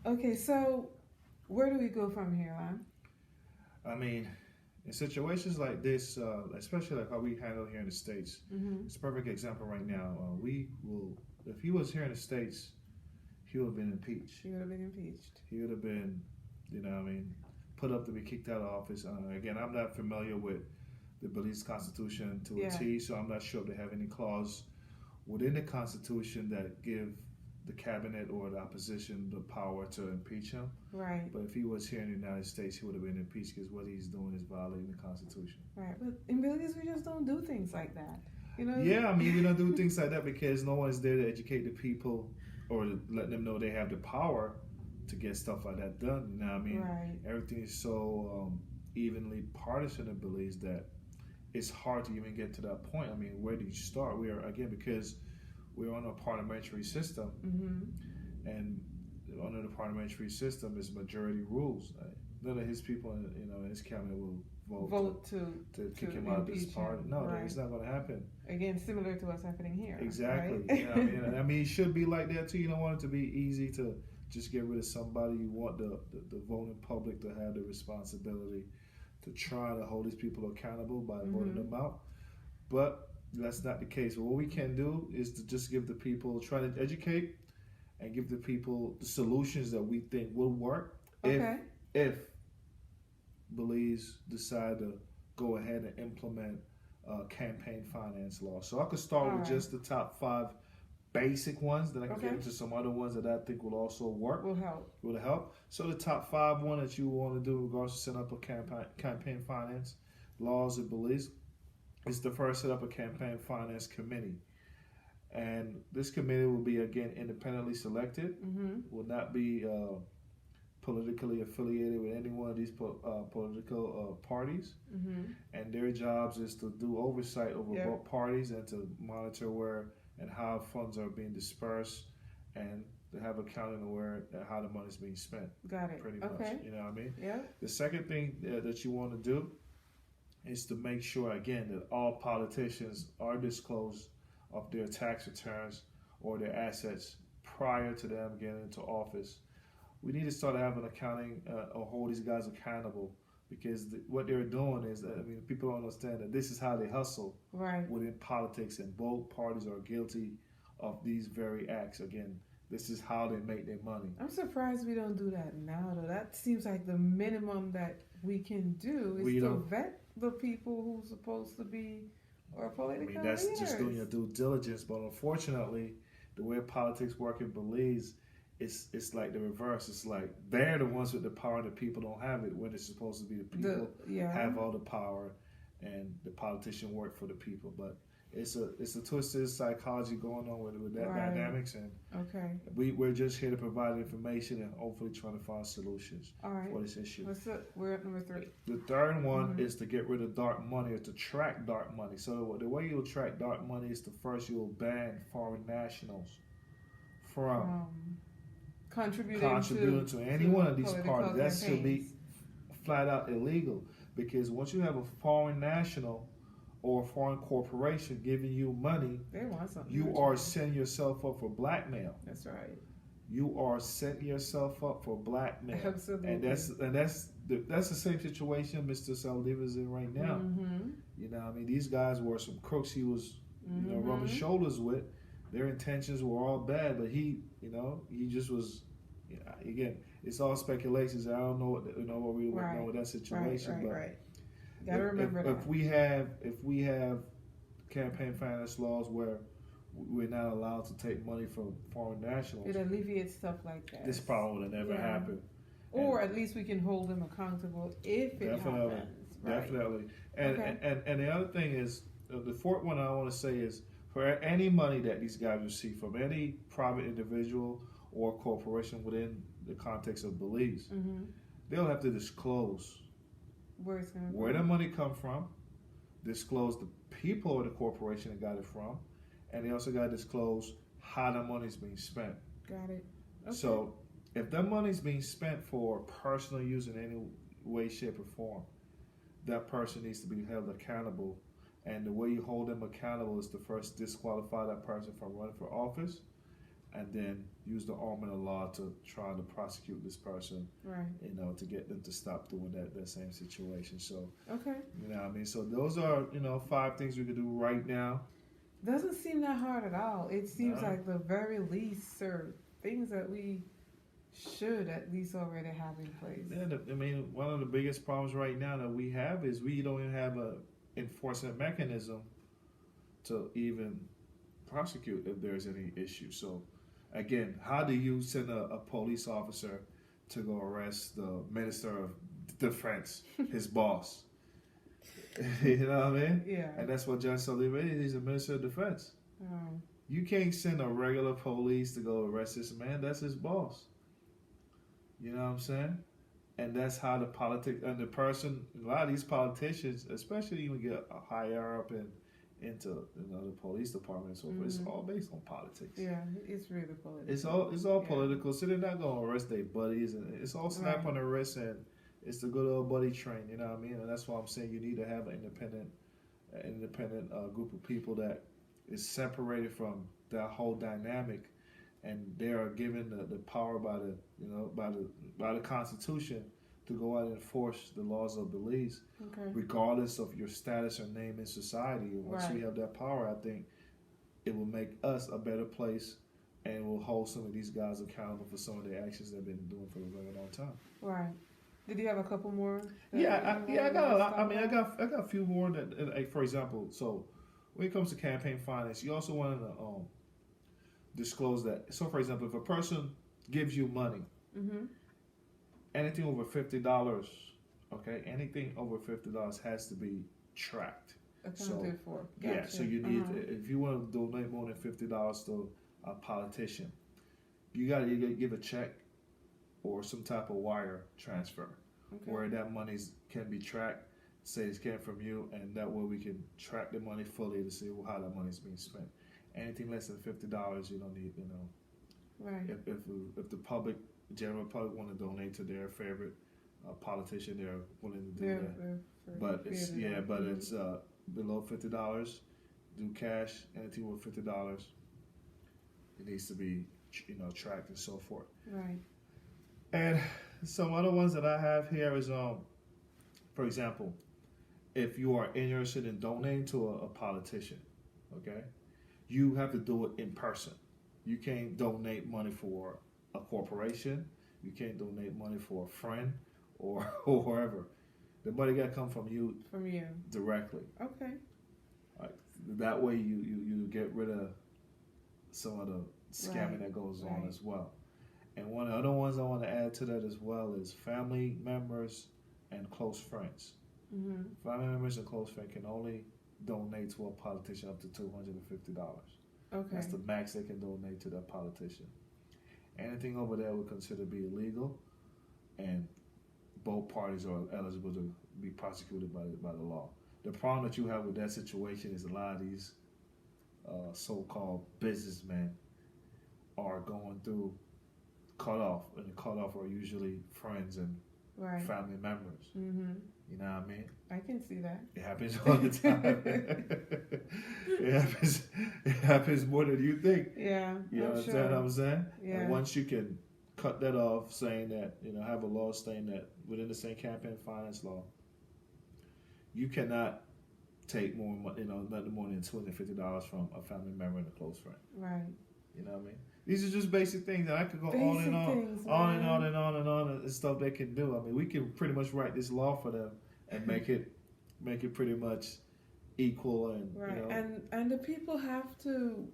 Okay, so where do we go from here, Lon? I mean, in situations like this, especially like how we handle here in the States, Mm-hmm. it's a perfect example right now. We will, if he was here in the States, he would have been impeached. She would have been impeached. He would have been, put up to be kicked out of office. Again, I'm not familiar with the Belize Constitution to a Yeah. T, so I'm not sure if they have any clause within the Constitution that give the cabinet or the opposition the power to impeach him. Right. But if he was here in the United States, he would have been impeached because what he's doing is violating the Constitution. Right. But in Belize, we just don't do things like that. You know? Yeah, I mean, we don't do things like that because no one is there to educate the people or to let them know they have the power to get stuff like that done. You know what I mean? Right. Everything is so evenly partisan in Belize that it's hard to even get to that point. I mean, where do you start? We are, again, because we're on a parliamentary system, Mm-hmm. and under the parliamentary system is majority rules. None of his people, in his cabinet will Vote to kick to him out of this impeach party. him. No, Right. it's not going to happen. Again, similar to what's happening here. Exactly. Right? Yeah, I mean, it should be like that too. You don't want it to be easy to just get rid of somebody. You want the voting public to have the responsibility to try to hold these people accountable by voting them out. But that's not the case. What we can do is to just give the people, try to educate and give the people the solutions that we think will work Okay. if Belize decide to go ahead and implement campaign finance law. So I could start with Alright. just the top 5 basic ones, then I can Okay. get into some other ones that I think will also work. Will help. Will help. So the top 5 one that you want to do in regards to setting up a campaign finance laws in Belize is to first set up a campaign finance committee. And this committee will be, again, independently selected, Mm-hmm. will not be politically affiliated with any one of these political parties. Mm-hmm. And their jobs is to do oversight over Yeah. both parties and to monitor where and how funds are being dispersed and to have accounting of where and how the money is being spent. Got it. Pretty Okay. much, you know what I mean? Yeah. The second thing that you want to do is to make sure, again, that all politicians are disclosed of their tax returns or their assets prior to them getting into office. We need to start having accounting or hold these guys accountable because what they're doing is, people don't understand that this is how they hustle Right. within politics, and both parties are guilty of these very acts. Again, this is how they make their money. I'm surprised we don't do that now, though. That seems like the minimum that we can do is We to don't- vet the people who's supposed to be our I political mean, that's leaders. just doing your due diligence. But unfortunately, the way politics work in Belize, it's like the reverse. It's like they're the ones with the power, and the people don't have it. When it's supposed to be the people have all the power, and the politician work for the people. But it's a twisted psychology going on with that Right. dynamics, and Okay. we're just here to provide information and hopefully trying to find solutions All right. for this issue. We're at number 3. The third one Mhm. is to get rid of dark money or to track dark money. So the way you'll track dark money is to first you'll ban foreign nationals from contributing to any one of these political parties. That should be campaigns. flat out illegal because once you have a foreign national or a foreign corporation giving you money, They want something. you are setting yourself up for blackmail. That's right. You are setting yourself up for blackmail. Absolutely. And that's the same situation Mr. Saldiva's in right now. Mm-hmm. You know, these guys were some crooks he was, rubbing shoulders with. Their intentions were all bad, but he just was. Again, it's all speculations. I don't know what we would know with that situation. Right. Gotta remember that. If we have campaign finance laws where we're not allowed to take money from foreign nationals, It alleviates stuff like that. this problem would have never happened. Or at least we can hold them accountable if it happens. Right. Definitely. And the other thing is, the fourth one I want to say is, for any money that these guys receive from any private individual or corporation within the context of Belize, Mm-hmm. they'll have to disclose Where it's going to where the money come from, disclose the people or the corporation that got it from, and they also got to disclose how the money's being spent. Got it. Okay. So if that money's being spent for personal use in any way, shape, or form, that person needs to be held accountable. And the way you hold them accountable is to first disqualify that person from running for office, and then use the arm of the law to try to prosecute this person, Right. to get them to stop doing that same situation. So, Okay. So those are, 5 things we could do right now. Doesn't seem that hard at all. It seems No. like the very least or things that we should at least already have in place. Yeah, one of the biggest problems right now that we have is we don't even have a enforcement mechanism to even prosecute if there's any issue. So, again, how do you send a police officer to go arrest the Minister of Defense, his boss? You know what I mean? Yeah. And that's what John Sullivan is. He's a Minister of Defense. Oh. You can't send a regular police to go arrest this man. That's his boss. You know what I'm saying? And that's how the politics and the person. A lot of these politicians, especially even get higher up into the police department and so forth. It's all based on politics. Yeah, it's really political. It's all political. So they're not gonna arrest their buddies, and it's all slap on the wrist, and it's the good old buddy train. You know what I mean? And that's why I'm saying you need to have an independent group of people that is separated from that whole dynamic, and they are given the power by the Constitution to go out and enforce the laws of Belize, regardless of your status or name in society. And once we have that power, I think it will make us a better place, and will hold some of these guys accountable for some of the actions they've been doing for a very long time. Right. Did you have a couple more? I got a lot. I got a few more that, like, for example, so when it comes to campaign finance, you also want to disclose that. So, for example, if a person gives you money, anything over $50, anything over $50 has to be tracked. Accounted for. Gotcha. Yeah, so you need if you want to donate more than $50 to a politician, you got to give a check or some type of wire transfer where that money can be tracked. Say it came from you, and that way we can track the money fully to see how that money is being spent. Anything less than $50, you don't need. Right. If the public, general public, want to donate to their favorite politician, they're willing to do that. But it's below $50. Do cash. Anything over $50, it needs to be tracked and so forth. Right. And some other ones that I have here is for example, if you are interested in donating to a politician, you have to do it in person. You can't donate money for a corporation. You can't donate money for a friend or whoever. The money got to come from you. From you. Directly. Okay. That way you get rid of some of the scamming that goes on as well. And one of the other ones I want to add to that as well is family members and close friends. Family members and close friends can only donate to a politician up to $250. Okay. That's the max they can donate to that politician. Anything over there would consider to be illegal, and both parties are eligible to be prosecuted by the law. The problem that you have with that situation is a lot of these so-called businessmen are going through cutoff, and the cutoff are usually friends and family members. You know what I mean? I can see that. It happens all the time. It happens more than you think. Yeah. You understand what I'm saying? Yeah. And once you can cut that off, saying that, have a law saying that within the same campaign finance law, you cannot take more, nothing more than $250 from a family member and a close friend. Right. You know what I mean? These are just basic things that I could go on and on and stuff they can do. I mean, we can pretty much write this law for them and make it pretty much equal and and the people have to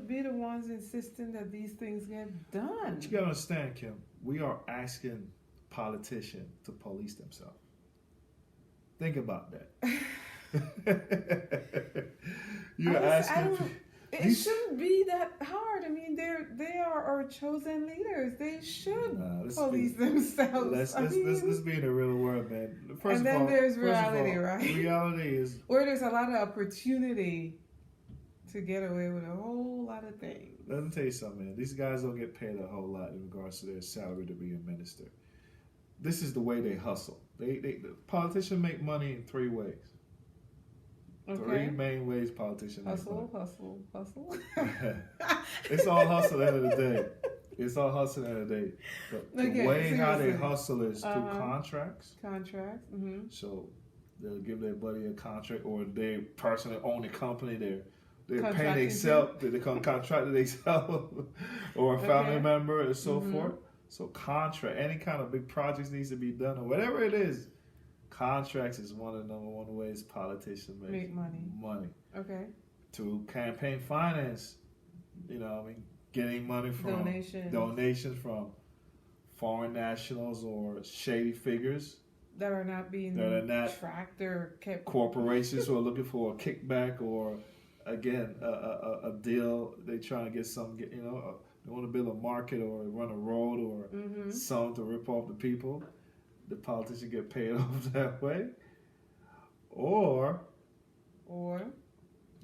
be the ones insisting that these things get done. But you gotta understand, Kim, we are asking politicians to police themselves. Think about that. You're asking. It shouldn't be that hard. I mean, they are our chosen leaders. They should police themselves. Let's be in the real world, man. And then there's reality, right? Reality is where there's a lot of opportunity to get away with a whole lot of things. Let me tell you something, man. These guys don't get paid a whole lot in regards to their salary to be a minister. This is the way they hustle. The politicians make money in 3 ways. Three main ways politicians make money. Hustle. It's all hustle at the end of the day. It's all hustle at the end of the day. But the way how they hustle is through contracts. Contracts. So they'll give their buddy a contract, or they personally own a company. They're paying themselves. They come contract to themselves, or a family member, and so forth. So contract, any kind of big projects needs to be done, or whatever it is. Contracts is one of the number one ways politicians make money. Okay. To campaign finance, getting money from donations from foreign nationals or shady figures that are not being tracked or kept. Corporations who are looking for a kickback or, again, a deal. They trying to get something. They want to build a market or run a road or something to rip off the people. The politician get paid off that way, or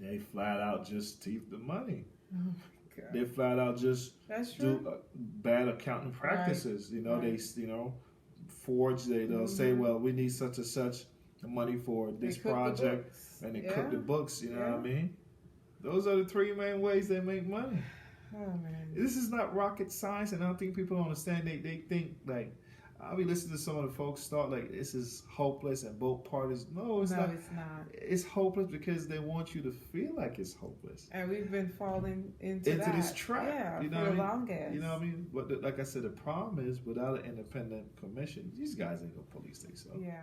they flat out just thief the money. Oh my God. They flat out just do bad accounting practices. Right. They forge. They'll say, well, we need such and such money for this project, and they cook the books. You know what I mean? Those are the three main ways they make money. Oh man, this is not rocket science, and I don't think people understand. They think like. I'll be listening to some of the folks start like this is hopeless and both parties. No, it's not. It's hopeless because they want you to feel like it's hopeless. And we've been falling into this trap. For the longest. You know what I mean? But like I said, the problem is without an independent commission, these guys ain't gonna police themselves. Yeah.